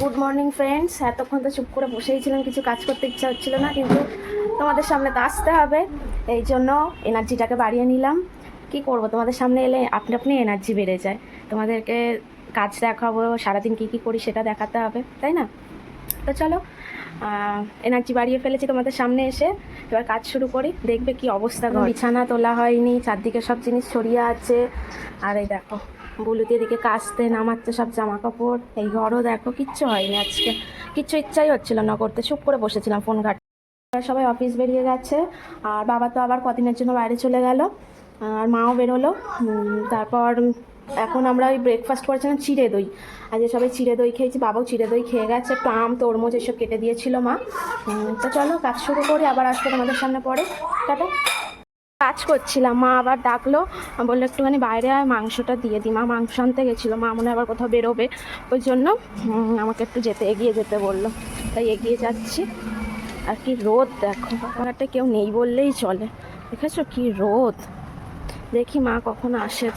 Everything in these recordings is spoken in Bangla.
Good morning friends. এতক্ষণ তো চুপ করে বসেই ছিলাম, কিছু কাজ করতে ইচ্ছা হচ্ছিল না, কিন্তু তোমাদের সামনে তো আসতে হবে, এই জন্য এনার্জিটাকে বাড়িয়ে নিলাম। কি করব, তোমাদের সামনে এলে আপনি আপনি এনার্জি বেড়ে যায়। তোমাদেরকে কাজ দেখাবো, সারাদিন কী কী করি সেটা দেখাতে হবে, তাই না? তো চলো, এনার্জি বাড়িয়ে ফেলেছি তোমাদের সামনে এসে, এবার কাজ শুরু করি। দেখবে কি অবস্থা, বিছানা তোলা হয়নি, চারদিকে সব জিনিস ছড়িয়ে আছে। আর এই দেখো বুলুতি এদিকে কাচতে নামাচ্ছে সব জামা কাপড়। এই ঘরও দেখো, কিচ্ছু হয়নি আজকে, কিচ্ছু ইচ্ছাই হচ্ছিল না করতে, চুপ করে বসেছিলাম ফোন ঘাট। সবাই অফিস বেরিয়ে গেছে, আর বাবা তো আবার কদিনের জন্য বাইরে চলে গেল, আর মাও বেরোলো। তারপর এখন আমরা ওই ব্রেকফাস্ট করেছিলাম চিড়ে দই, আজকে সবাই চিড়ে দই খেয়েছি, বাবাও চিড়ে দই খেয়ে গেছে, একটু আম তরমুজ এসব কেটে দিয়েছিল মা। তো চলো কাজ শুরু করি, আবার আসবো তোমাদের সামনে পরে। টাটা। কাজ করছিলাম, মা আবার ডাকলো, বললো একটুখানি বাইরে আর মাংসটা দিয়ে দিই। মা মাংস আনতে গেছিলো, মা মনে হয় আবার কোথাও বেরোবে, ওই জন্য আমাকে একটু এগিয়ে যেতে বললো, তাই এগিয়ে যাচ্ছি। আর কি রোদ দেখো, বাবারটা কেউ নেই বললেই চলে, দেখেছো কি রোদ। দেখি মা কখন আসে,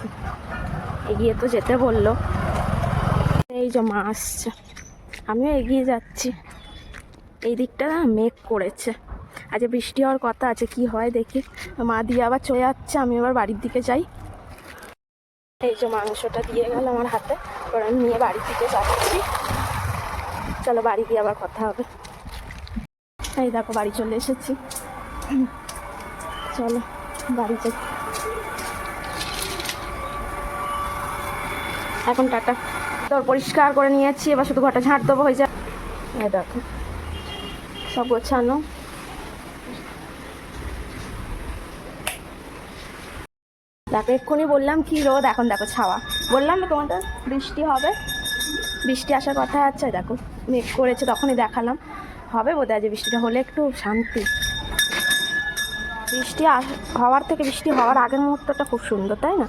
এগিয়ে তো যেতে বললো। এই যে মা আসছে, আমিও এগিয়ে যাচ্ছি। এই দিকটা মেঘ করেছে, আজ বৃষ্টি হওয়ার কথা আছে, কি হয় দেখি। মা দিয়ে আবার চলে যাচ্ছে, আমি আবার বাড়ির দিকে যাই। এই যে মাংসটা দিয়ে গেল আমার হাতে, এবার আমি নিয়ে বাড়ির দিকে যাচ্ছি। চলো বাড়ি গিয়ে আবার কথা হবে। এই দেখো বাড়ি চলে এসেছি, চলো বাড়ি যাই এখন। টাটা। তোর পরিষ্কার করে নিয়েছি, এবার শুধু ঘরটা ঝাঁট দেবো, হয়ে যায়। এই দেখো সব গোছানো। দেখো এক্ষুনি বললাম কি রোদ, এখন দেখো ছাওয়া। বললাম না তোমাদের বৃষ্টি হবে, বৃষ্টি আসার কথা আছে। দেখো মেঘ করেছে, তখনই দেখালাম হবে বোধ হয়, যে বৃষ্টিটা হলে একটু শান্তি। বৃষ্টি হওয়ার থেকে বৃষ্টি হওয়ার আগের মুহূর্তটা খুব সুন্দর, তাই না?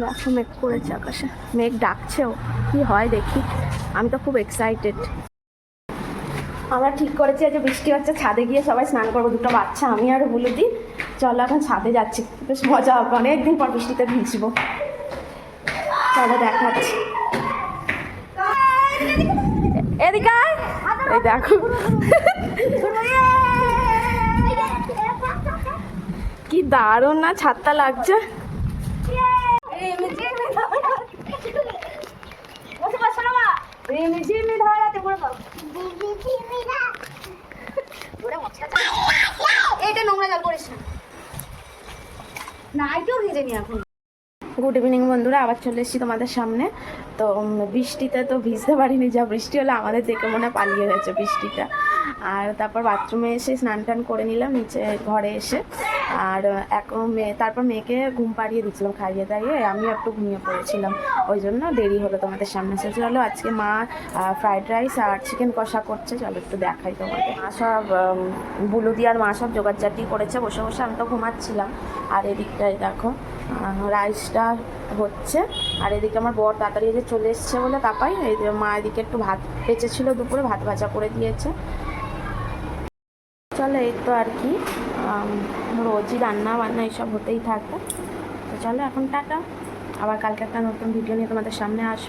দেখো মেঘ করেছে আকাশে, মেঘ ডাকছেও, কি হয় দেখি। আমি তো খুব এক্সাইটেড। আমরা ঠিক করেছি যে বৃষ্টি হচ্ছে, ছাদে গিয়ে সবাই স্নান করবো, দুটো বাচ্চা আমি আর বুলুদি। চলো এখন ছাদে যাচ্ছি, বেশ মজা হবে, অনেকদিন পর বৃষ্টিতে ভিজবো। চলো দেখাচ্ছি, এদিকে এই দেখো কি দারুণ না ছাদটা লাগছে। গুড ইভিনিং বন্ধুরা, আবার চলে এসেছি তোমাদের সামনে। তো বৃষ্টিতে তো ভিজতে পারিনি, যা বৃষ্টি হলো আমাদের দেখে মনে পালিয়ে গেছে বৃষ্টিটা। আর তারপর বাথরুমে এসে স্নান টান করে নিলাম নিচে ঘরে এসে। আর এখন তারপর মেয়েকে ঘুম পাড়িয়ে দিচ্ছিলাম, খাইয়ে দাইয়ে আমিও একটু ঘুমিয়ে পড়েছিলাম, ওই জন্য দেরি হলো তোমাদের সামনে এসে। চলো আজকে মা ফ্রাইড রাইস আর চিকেন কষা করছে, চলো একটু দেখাই তোমাকে। মা সব বুলুদি আর মা সব জোগাড়জাটি করেছে বসে বসে, আমি তো ঘুমাচ্ছিলাম। আর এদিকটায় দেখো রাইসটা হচ্ছে, আর এদিকে আমার বর তাড়াতাড়ি যে চলে এসছে বলে তাপাই, এই মা এদিকে একটু ভাত বেঁচেছিল দুপুরে, ভাত ভাজা করে দিয়েছে। চলো এই তো আর কি, রোজই রান্না বান্না এইসব হতেই থাকবে। তো চলো এখন টাটা, আবার কালকে একটা নতুন ভিডিও নিয়ে তোমাদের সামনে আসবো।